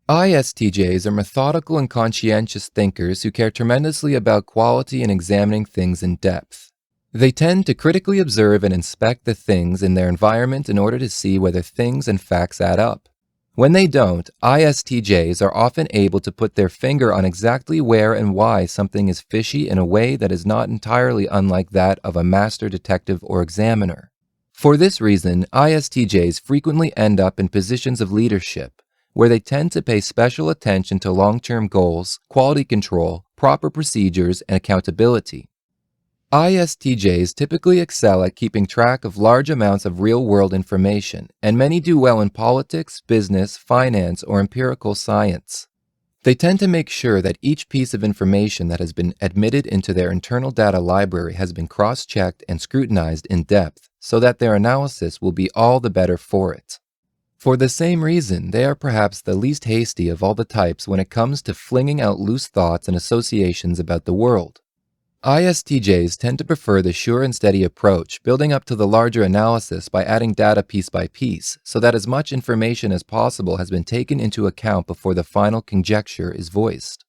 ISTJs are methodical and conscientious thinkers who care tremendously about quality and examining things in depth. They tend to critically observe and inspect the things in their environment in order to see whether things and facts add up. When they don't, ISTJs are often able to put their finger on exactly where and why something is fishy in a way that is not entirely unlike that of a master detective or examiner. For this reason, ISTJs frequently end up in positions of leadership, where they tend to pay special attention to long-term goals, quality control, proper procedures, and accountability. ISTJs typically excel at keeping track of large amounts of real-world information, and many do well in politics, business, finance, or empirical science. They tend to make sure that each piece of information that has been admitted into their internal data library has been cross-checked and scrutinized in depth, so that their analysis will be all the better for it. For the same reason, they are perhaps the least hasty of all the types when it comes to flinging out loose thoughts and associations about the world. ISTJs tend to prefer the sure and steady approach, building up to the larger analysis by adding data piece by piece, so that as much information as possible has been taken into account before the final conjecture is voiced.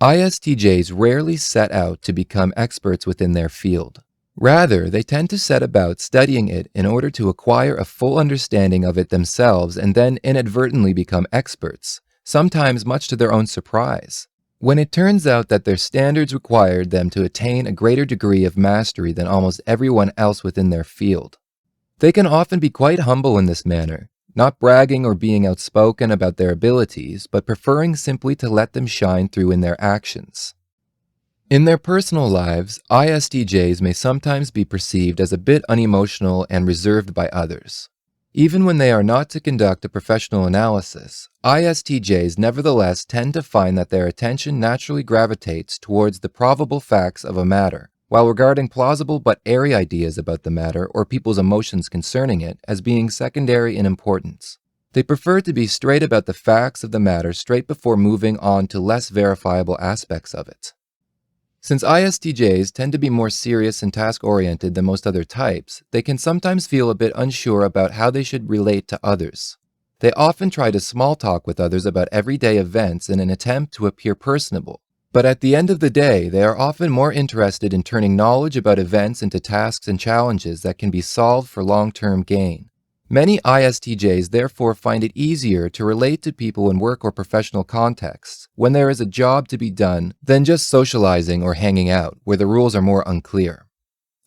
ISTJs rarely set out to become experts within their field. Rather, they tend to set about studying it in order to acquire a full understanding of it themselves and then inadvertently become experts, sometimes much to their own surprise. When it turns out that their standards required them to attain a greater degree of mastery than almost everyone else within their field. They can often be quite humble in this manner, not bragging or being outspoken about their abilities, but preferring simply to let them shine through in their actions. In their personal lives, ISTJs may sometimes be perceived as a bit unemotional and reserved by others. Even when they are not to conduct a professional analysis, ISTJs nevertheless tend to find that their attention naturally gravitates towards the probable facts of a matter, while regarding plausible but airy ideas about the matter or people's emotions concerning it as being secondary in importance. They prefer to be straight about the facts of the matter straight before moving on to less verifiable aspects of it. Since ISTJs tend to be more serious and task-oriented than most other types, they can sometimes feel a bit unsure about how they should relate to others. They often try to small talk with others about everyday events in an attempt to appear personable. But at the end of the day, they are often more interested in turning knowledge about events into tasks and challenges that can be solved for long-term gain. Many ISTJs therefore find it easier to relate to people in work or professional contexts when there is a job to be done than just socializing or hanging out, where the rules are more unclear.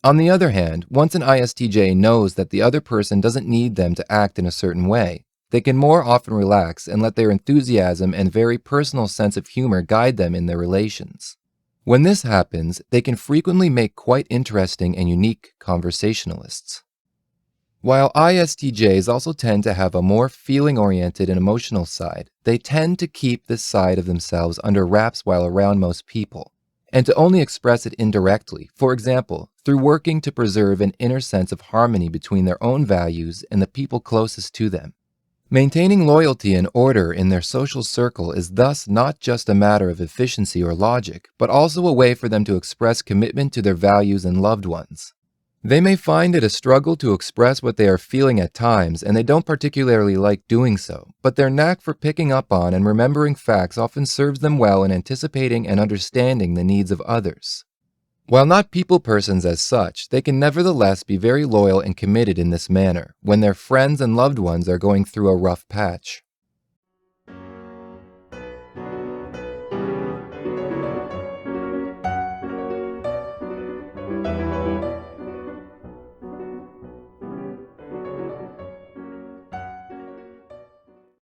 On the other hand, once an ISTJ knows that the other person doesn't need them to act in a certain way, they can more often relax and let their enthusiasm and very personal sense of humor guide them in their relations. When this happens, they can frequently make quite interesting and unique conversationalists. While ISTJs also tend to have a more feeling-oriented and emotional side, they tend to keep this side of themselves under wraps while around most people, and to only express it indirectly, for example, through working to preserve an inner sense of harmony between their own values and the people closest to them. Maintaining loyalty and order in their social circle is thus not just a matter of efficiency or logic, but also a way for them to express commitment to their values and loved ones. They may find it a struggle to express what they are feeling at times, and they don't particularly like doing so, but their knack for picking up on and remembering facts often serves them well in anticipating and understanding the needs of others. While not people persons as such, they can nevertheless be very loyal and committed in this manner when their friends and loved ones are going through a rough patch.